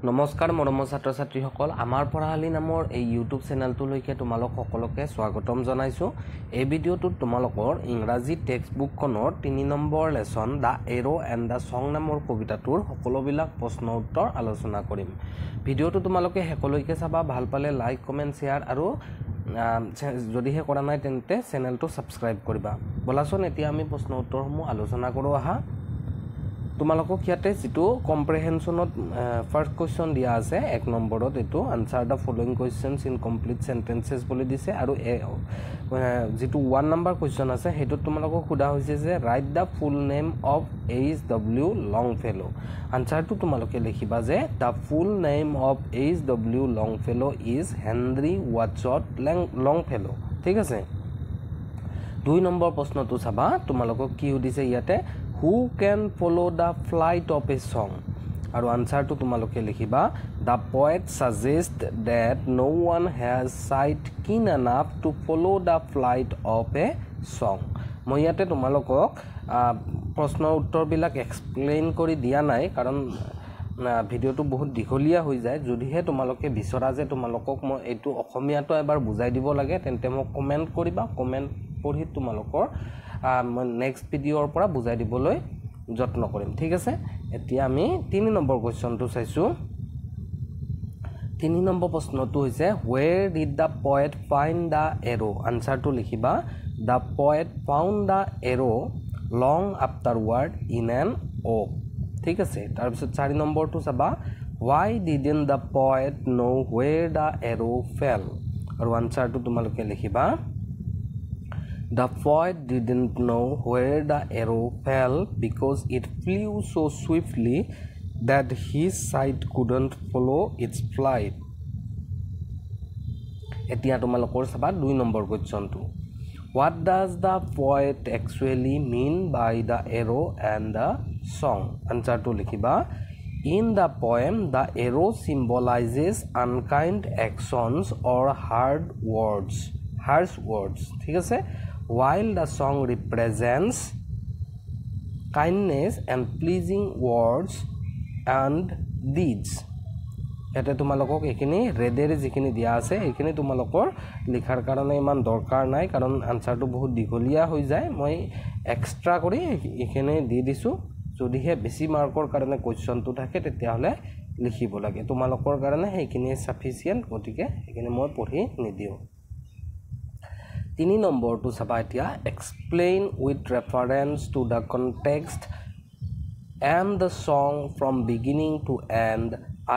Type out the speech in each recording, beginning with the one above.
নমস্কাৰ মৰমৰ ছাত্ৰ ছাত্ৰীসকল আমাৰ পঢ়াশালী নামৰ এই ইউটিউব চেনেলটোলৈকে তোমালোক সকলোকে স্বাগতম জনাইছো। এই ভিডিঅ'টোত তোমালোকৰ ইংৰাজী টেক্সট বুকখনৰ 3 number lesson the arrow and the song নামৰ কবিতাটোৰ সকলোবিলাক প্ৰশ্ন উত্তৰ আলোচনা কৰিম। ভিডিঅ'টো তোমালোকে শেষলৈকে চাবা, ভাল পালে লাইক কমেন্ট শেয়াৰ আৰু যদিহে কৰা নাই তেন্তে চেনেলটো সাবস্ক্ৰাইব কৰিবা। বলাচোন এতিয়া আমি প্ৰশ্ন উত্তৰসমূহ আলোচনা কৰো আহা। তোমালোকক ইয়াতে যেটো কম্প্ৰিহেনশনত ফাৰ্স্ট কোৱেশ্চন দিয়া আছে 1 নম্বৰত এটো answer the following questions in complete sentences বুলি দিছে আৰু যেটো 1 নম্বৰ কোৱেশ্চন আছে হেতু তোমালোকক খুদা হৈছে যে write the full name of H.W. Longfellow। আনসাৰটো তোমালোকে লিখিবা যে the full name of H.W. Longfellow is Henry Watson Longfellow. ঠিক আছে। 2 নম্বৰ প্ৰশ্নটো চাবা, তোমালোকক কি দিছে ইয়াতে Who can follow the flight of a song? আৰু আনসাৰটো তোমালোকে লিখিবা The poet suggests that no one has sight keen enough to follow the flight of a song। মই ইয়াতে তোমালোকক প্ৰশ্ন উত্তৰবিলাক এক্সপ্লেইন কৰি দিয়া নাই কাৰণ ভিডিঅ'টো বহুত দীঘলীয়া হৈ যায়। যদিহে তোমালোকে বিচৰা যে তোমালোকক মই এইটো অসমীয়াটো এবাৰ বুজাই দিব লাগে তেন্তে মোক কমেন্ট কৰিবা। কমেন্ট পঢ়ি তোমালোকৰ নেক্সট ভিডিঅ'ৰ পৰা বুজাই দিবলৈ যত্ন কৰিম। ঠিক আছে। এতিয়া আমি 3 নম্বৰ কোৱেশ্চনটো চাইছো। 3 নম্বৰ প্ৰশ্নটো হৈছে Where did the poet find the arrow? আনসাৰটো লিখিবা The poet found the arrow long afterward in an oak। ঠিক আছে। তাৰ পিছত 4 নম্বৰটো চাবা Why didn't the poet know where the arrow fell? আৰু আনসাৰটো তোমালোকে লিখিবা The poet didn't know where the arrow fell because it flew so swiftly that his sight couldn't follow its flight। এতিয়া তোমালোকৰ চাবা 2 number কোৱেশ্চনটো What does the poet actually mean by the arrow and the song? আনসাৰটো লিখিবা In the poem, the arrow symbolizes unkind actions or harsh words। ঠিক আছে। While the song represents kindness and pleasing words and deeds। এতে তোমালোকক এখিনি ৰেডেৰে যিখিনি দিয়া আছে এখিনি তোমালোকৰ লিখাৰ কাৰণে ইমান দৰকাৰ নাই কাৰণ আনসাৰটো বহুত দীঘলীয়া হৈ যায়। মই এক্সট্ৰা কৰি এখিনি দি দিছো। যদিহে বেছি মাৰ্কৰ কাৰণে কোৱেশ্চনটো থাকে তেতিয়াহলে লিখিব লাগে। তোমালোকৰ কাৰণে সেইখিনি সাফিচিয়েন্ট, গতিকে এখিনি মই পঢ়ি নিদিও। 3 নম্বৰটো চাবা এতিয়া Explain with reference to the context and the song from beginning to end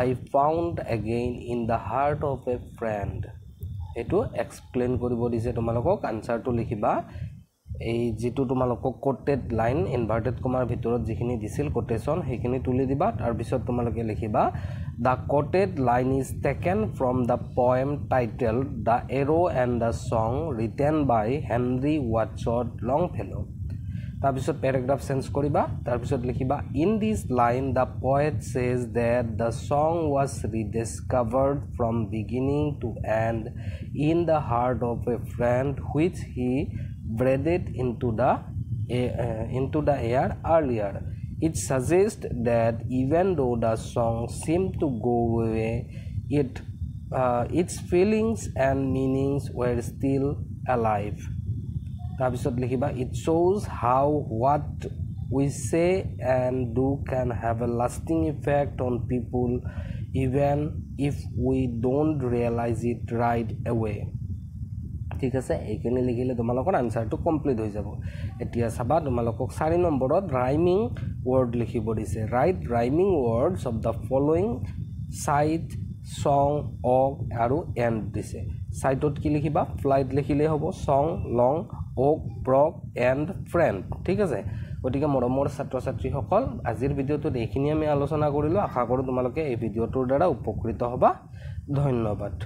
I found again in the heart of a friend। এটো এক্সপ্লেইন কৰিব দিছে তোমালোকক। আনসাৰটো লিখিবা এই যেটো তোমালোকক কোটেড লাইন ইনভাৰ্টেড কমাৰ ভিতৰত যিখিনি দিছিল কোটেশন সেইখিনি তুলি দিবা। তাৰ পিছত তোমালোকে লিখিবা The quoted line is taken from the poem titled The Arrow and the Song written by Henry Wadsworth Longfellow। তাৰ পিছত প্যাৰাগ্ৰাফ চেঞ্জ কৰিবা। তাৰ পিছত লিখিবা In this line the poet says that the song was rediscovered from beginning to end in the heart of a friend which he breathed into the air earlier। It suggests that even though the song seemed to go away, its feelings and meanings were still alive। তাৰপিছত লিখিবা It shows how what we say and do can have a lasting effect on people even if we don't realize it right away। ঠিক আছে। এইখিনি লিখিলে তোমালোকৰ আনসাৰটো complete হৈ যাব। এতিয়া চাবা তোমালোকক 4 নম্বৰত ৰাইমিং ওয়াৰ্ড লিখিব দিছে। Write rhyming words of the following sight song অক আৰু এন্ড দিছে। সাইটত কি লিখিবা ফ্লাইট লিখিলে হ'ব, সং লং ওক ব্ৰক এন্ড ফ্ৰেন্ড। ঠিক আছে। গতিকে মৰমৰ ছাত্ৰ ছাত্ৰীসকল আজিৰ ভিডিঅ'টোত এইখিনি আমি আলোচনা কৰিলো। আশা কৰোঁ তোমালোকে এই ভিডিঅ'টোৰ দ্বাৰা উপকৃত হ'বা। ধন্যবাদ।